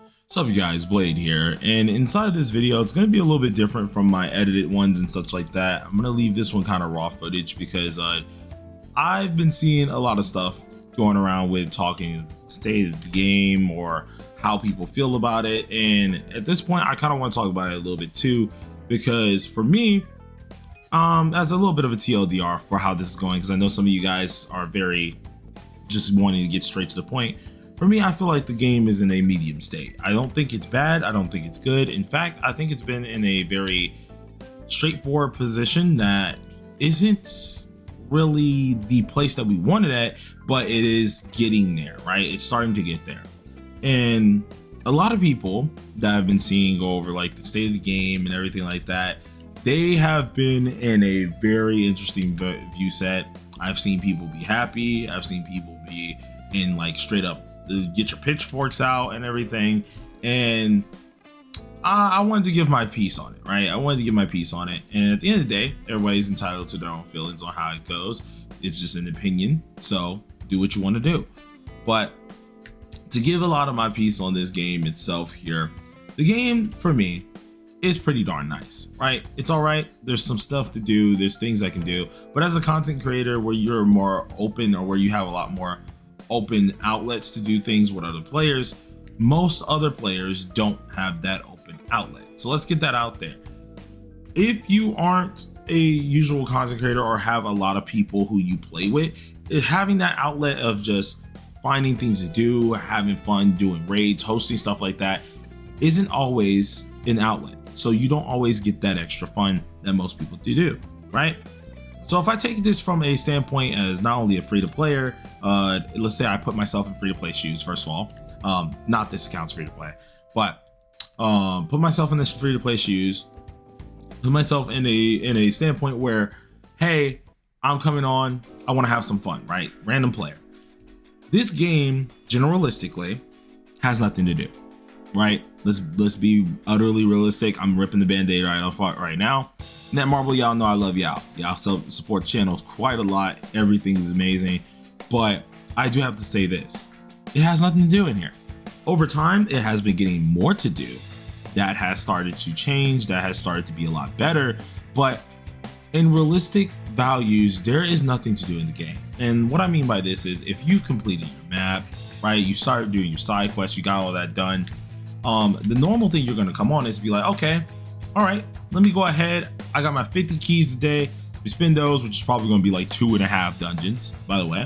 What's up, you guys? Blade here, and inside this video it's going to be a little bit different from my edited ones and such like that. I'm going to leave this one kind of raw footage because I've been seeing a lot of stuff going around with talking the state of the game or how people feel about it, and at this point I kind of want to talk about it a little bit too, because for me as a little bit of a TLDR for how this is going, because I know some of you guys are very just wanting to get straight to the point. For me, I feel like the game is in a medium state. I don't think it's bad. I don't think it's good. In fact, I think it's been in a very straightforward position that isn't really the place that we wanted at, but it is getting there, right? It's starting to get there. And a lot of people that I've been seeing go over like the state of the game and everything like that, they have been in a very interesting view set. I've seen people be happy. I've seen people be in like straight up get your pitchforks out and everything, and I wanted to give my piece on it, right? I wanted to give my piece on it, and at the end of the day, everybody's entitled to their own feelings on how it goes. It's just an opinion, so do what you want to do. But to give a lot of my piece on this game itself here, the game for me is pretty darn nice, right? It's all right. There's some stuff to do, there's things I can do, but as a content creator where you're more open, or where you have a lot more open outlets to do things with other players, most other players don't have that open outlet. So let's get that out there. If you aren't a usual content creator or have a lot of people who you play with, having that outlet of just finding things to do, having fun, doing raids, hosting stuff like that isn't always an outlet. So you don't always get that extra fun that most people do, right? So if I take this from a standpoint as not only a free-to-player, let's say I put myself in free-to-play shoes, first of all, not this account's free-to-play, but put myself in this free-to-play shoes, put myself in a standpoint where, hey, I'm coming on, I want to have some fun, right? Random player. This game, generalistically, has nothing to do, right? Let's be utterly realistic. I'm ripping the band-aid right off right now. Netmarble, y'all know I love y'all. Y'all support channels quite a lot. Everything is amazing. But I do have to say this. It has nothing to do in here. Over time, it has been getting more to do. That has started to change. That has started to be a lot better. But in realistic values, there is nothing to do in the game. And what I mean by this is if you completed your map, right? You started doing your side quests, you got all that done. The normal thing you're going to come on is be like, okay, all right, let me go ahead. I got my 50 keys today. We spend those, which is probably going to be like 2.5 dungeons, by the way.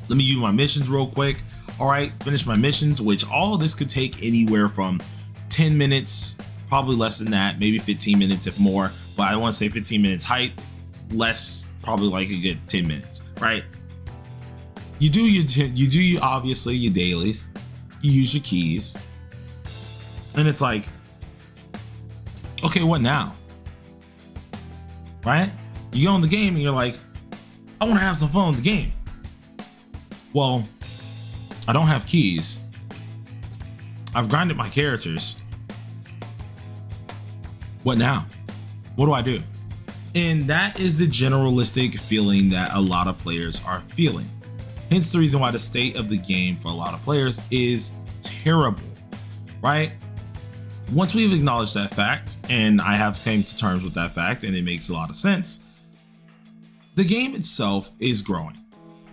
Let me use my missions real quick. All right, finish my missions, which all of this could take anywhere from 10 minutes, probably less than that, maybe 15 minutes if more. But I want to say 15 minutes height, less, probably like a good 10 minutes, right? You do obviously your dailies, you use your keys, and it's like, okay, what now? Right? You go in the game and you're like, I want to have some fun with the game. Well, I don't have keys. I've grinded my characters. What now? What do I do? And that is the generalistic feeling that a lot of players are feeling. Hence the reason why the state of the game for a lot of players is terrible, right? Once we've acknowledged that fact, and I have came to terms with that fact, and it makes a lot of sense, the game itself is growing,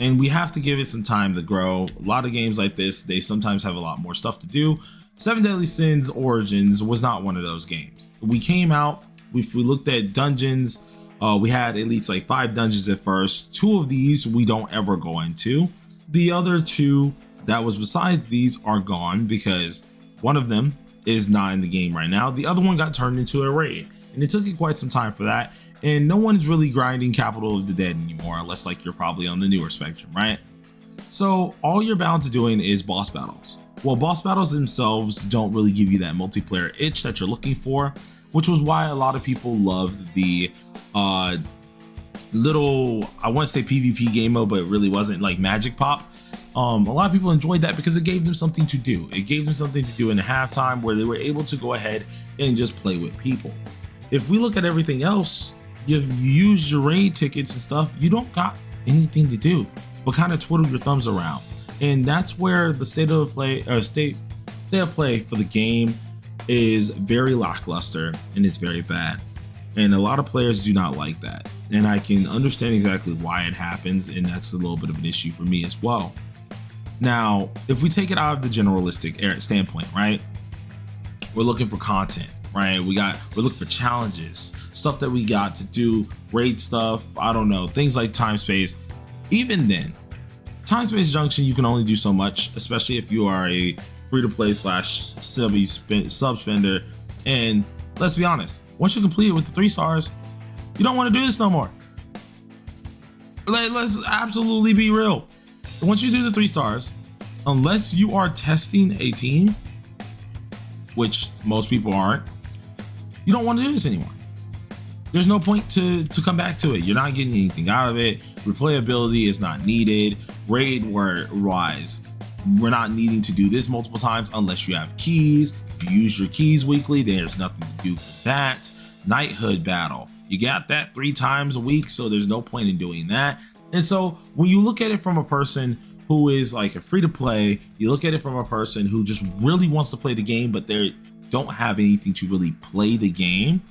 and we have to give it some time to grow. A lot of games like this, they sometimes have a lot more stuff to do. 7 Deadly Sins Origins was not one of those games. We came out, we looked at dungeons, we had at least like 5 dungeons at first. 2 of these we don't ever go into. The other 2 that was besides these are gone because one of them is not in the game right now. The other one got turned into a raid, and it took it quite some time for that. And no one's really grinding Capital of the Dead anymore, unless like you're probably on the newer spectrum, right? So all you're bound to doing is boss battles. Well, boss battles themselves don't really give you that multiplayer itch that you're looking for, which was why a lot of people loved the little, I want to say PvP game mode, but it really wasn't, like Magic Pop. A lot of people enjoyed that because it gave them something to do. It gave them something to do in the halftime where they were able to go ahead and just play with people. If we look at everything else, you use your raid tickets and stuff, you don't got anything to do but kind of twiddle your thumbs around. And that's where the state state of play for the game is very lackluster and it's very bad. And a lot of players do not like that. And I can understand exactly why it happens, and that's a little bit of an issue for me as well. Now, if we take it out of the generalistic standpoint, right? We're looking for content, right? We're looking for challenges, stuff that we got to do, raid stuff, I don't know, things like time space. Even then, time space junction, you can only do so much, especially if you are a free-to-play / sub spender. And let's be honest, once you complete it with the 3 stars, you don't want to do this no more. Let's absolutely be real. Once you do the 3 stars, unless you are testing a team, which most people aren't, you don't want to do this anymore. There's no point to come back to it. You're not getting anything out of it. Replayability is not needed. Raid wise, we're not needing to do this multiple times unless you have keys. If you use your keys weekly, there's nothing to do for that. Knighthood battle, you got that 3 times a week, so there's no point in doing that. And so when you look at it from a person who is like a free to play, you look at it from a person who just really wants to play the game, but they don't have anything to really play the game,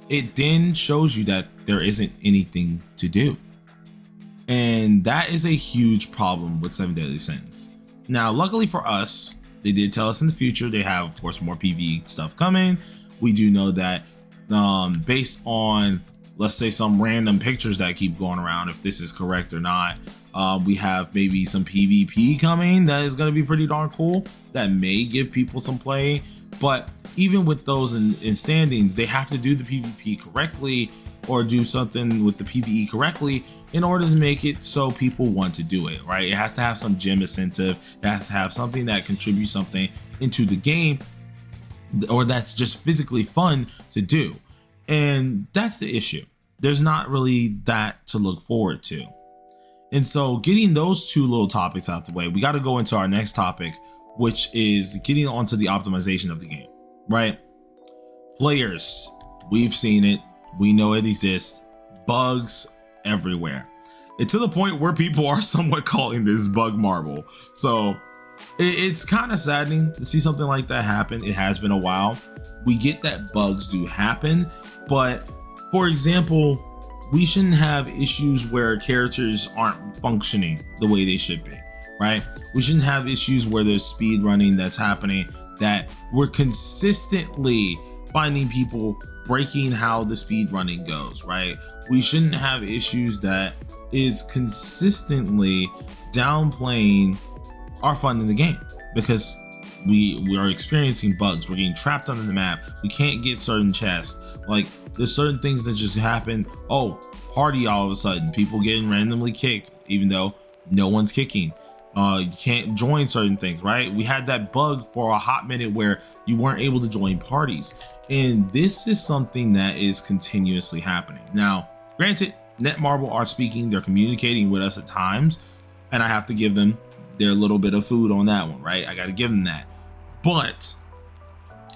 it then shows you that there isn't anything to do. And that is a huge problem with 7 Deadly Sins. Now, luckily for us, they did tell us in the future they have, of course, more PvE stuff coming. We do know that based on, let's say, some random pictures that keep going around, if this is correct or not, we have maybe some PvP coming that is going to be pretty darn cool, that may give people some play. But even with those in standings, they have to do the PvP correctly or do something with the PvE correctly in order to make it so people want to do it, right? It has to have some gem incentive. It has to have something that contributes something into the game, or that's just physically fun to do. And that's the issue. There's not really that to look forward to. And so getting those 2 little topics out the way, we got to go into our next topic, which is getting onto the optimization of the game, right? Players, we've seen it. We know it exists. Bugs everywhere. And to the point where people are somewhat calling this bug marble. So it's kind of saddening to see something like that happen. It has been a while. We get that bugs do happen, but for example, we shouldn't have issues where characters aren't functioning the way they should be, right? We shouldn't have issues where there's speed running that's happening, that we're consistently finding people breaking how the speed running goes, right? We shouldn't have issues that is consistently downplaying our fun in the game, because we are experiencing bugs. We're getting trapped on the map. We can't get certain chests. Like, there's certain things that just happen. Oh, party, all of a sudden people getting randomly kicked even though no one's kicking. You can't join certain things, right? We had that bug for a hot minute where you weren't able to join parties, and this is something that is continuously happening. Now, granted, Netmarble are speaking, they're communicating with us at times, and I have to give them their little bit of food on that one, right? I got to give them that. But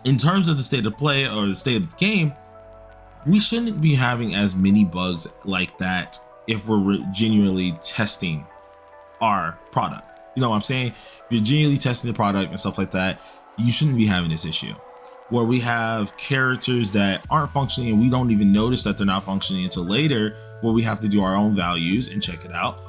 in terms of the state of play or the state of the game, we shouldn't be having as many bugs like that if we're genuinely testing our product. You know what I'm saying? If you're genuinely testing the product and stuff like that, you shouldn't be having this issue where we have characters that aren't functioning and we don't even notice that they're not functioning until later, where we have to do our own values and check it out.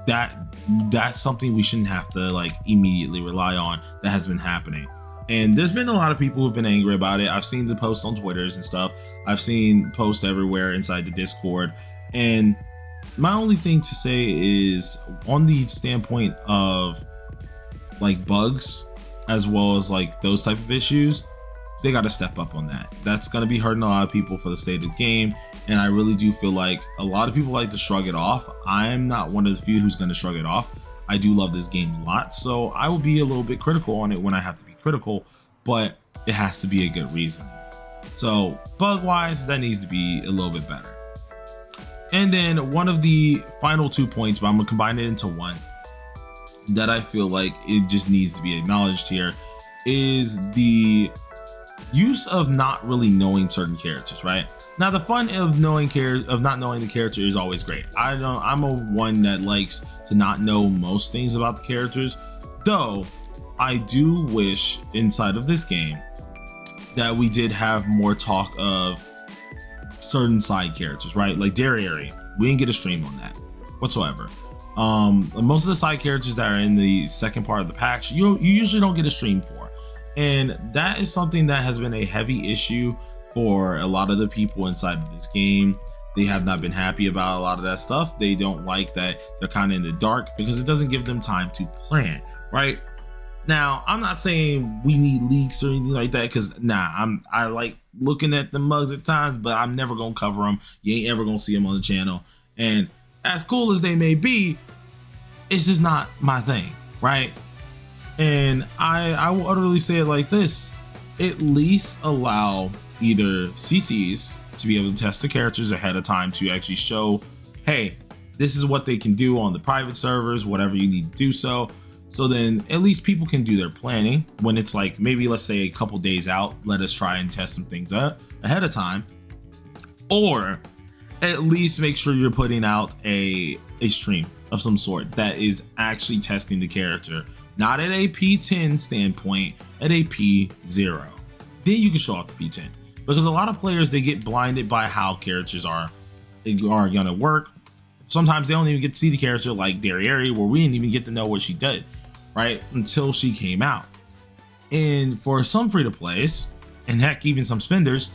That's something we shouldn't have to like immediately rely on. That has been happening, and there's been a lot of people who've been angry about it. I've seen the posts on Twitters and stuff. I've seen posts everywhere inside the Discord, and my only thing to say is, on the standpoint of like bugs as well as like those type of issues, they got to step up on that. That's going to be hurting a lot of people for the state of the game, and I really do feel like a lot of people like to shrug it off. I'm not one of the few who's going to shrug it off. I do love this game a lot, so I will be a little bit critical on it when I have to be critical, but it has to be a good reason. So bug wise, that needs to be a little bit better. And then one of the final 2 points, but I'm gonna combine it into one, that I feel like it just needs to be acknowledged here, is the use of not really knowing certain characters, right? Now, the fun of not knowing the character is always great. I'm a one that likes to not know most things about the characters, though I do wish inside of this game that we did have more talk of certain side characters, right? Like Derriere, we didn't get a stream on that whatsoever. Most of the side characters that are in the second part of the patch, you usually don't get a stream for, and that is something that has been a heavy issue for a lot of the people inside of this game. They have not been happy about a lot of that stuff. They don't like that they're kind of in the dark because it doesn't give them time to plan, right? Now, I'm not saying we need leaks or anything like that, because I like looking at the mugs at times, but I'm never gonna cover them. You ain't ever gonna see them on the channel. And as cool as they may be, it's just not my thing, right? And I will utterly say it like this: at least allow either CCs to be able to test the characters ahead of time to actually show, hey, this is what they can do on the private servers, whatever you need to do so. So then at least people can do their planning when it's like, maybe let's say a couple days out, let us try and test some things up ahead of time. Or at least make sure you're putting out a stream of some sort that is actually testing the character, not at a P10 standpoint, at a P0. Then you can show off the P10, because a lot of players, they get blinded by how characters are gonna work. Sometimes they don't even get to see the character, like Derriere, where we didn't even get to know what she did, right, until she came out. And for some free-to-plays, and heck, even some spenders,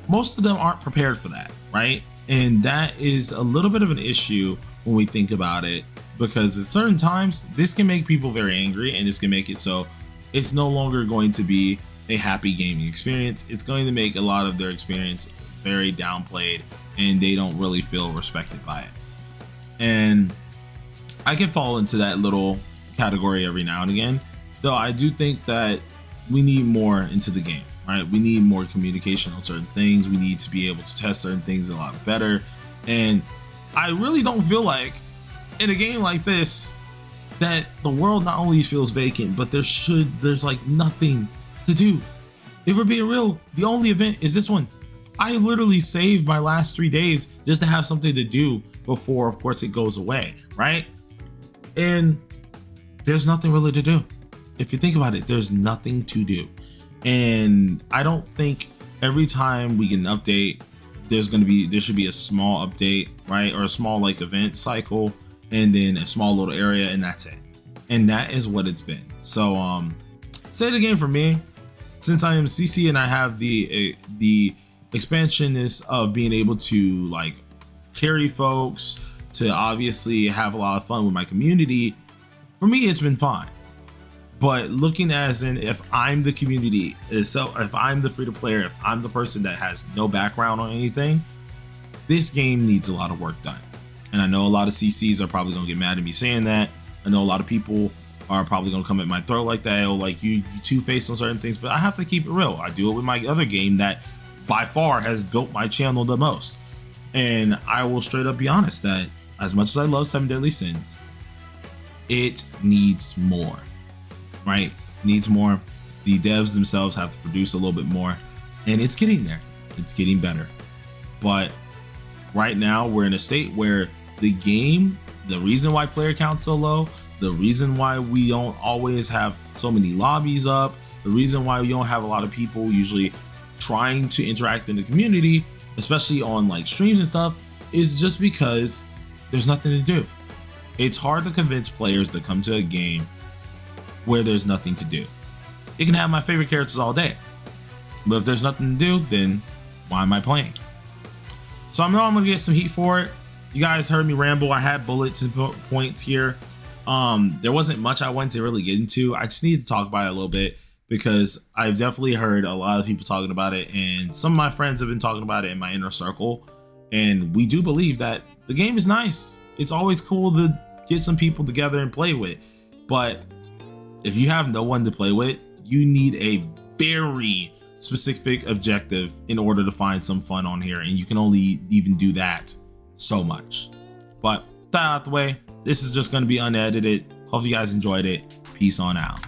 most of them aren't prepared for that, right? And that is a little bit of an issue when we think about it, because at certain times, this can make people very angry, and this can make it so it's no longer going to be a happy gaming experience. It's going to make a lot of their experience very downplayed, and they don't really feel respected by it. And I can fall into that little category every now and again, though I do think that we need more into the game, right? We need more communication on certain things. We need to be able to test certain things a lot better. And I really don't feel like in a game like this that the world not only feels vacant, but there's like nothing to do. If we're being real, the only event is this one. I literally saved my last 3 days just to have something to do before, of course, it goes away, right? And there's nothing really to do. If you think about it, there's nothing to do. And I don't think every time we get an update, there should be a small update, right? Or a small like event cycle, and then a small little area, and that's it. And that is what it's been. So state of the game for me, since I am CC and I have the expansionness of being able to like carry folks, to obviously have a lot of fun with my community, for me it's been fine. But looking as in, if I'm the community itself, if I'm the free-to-player, if I'm the person that has no background on anything, this game needs a lot of work done. And I know a lot of CCs are probably gonna get mad at me saying that. I know a lot of people are probably gonna come at my throat like that, or like you two-faced on certain things, but I have to keep it real. I do it with my other game that by far has built my channel the most. And I will straight up be honest that as much as I love 7 Deadly Sins, it needs more, right? Needs more. The devs themselves have to produce a little bit more, and it's getting there. It's getting better. But right now we're in a state where the game, the reason why player count's so low, the reason why we don't always have so many lobbies up, the reason why we don't have a lot of people usually trying to interact in the community, especially on like streams and stuff, is just because there's nothing to do. It's hard to convince players to come to a game where there's nothing to do. You can have my favorite characters all day, but if there's nothing to do, then why am I playing? So I know I'm gonna get some heat for it. You guys heard me ramble. I had bullets and points here. There wasn't much I wanted to really get into. I just needed to talk about it a little bit, because I've definitely heard a lot of people talking about it, and some of my friends have been talking about it in my inner circle, and we do believe that the game is nice. It's always cool to get some people together and play with, but if you have no one to play with, you need a very specific objective in order to find some fun on here, and you can only even do that so much. But that out the way, this is just going to be unedited. Hope you guys enjoyed it. Peace on out.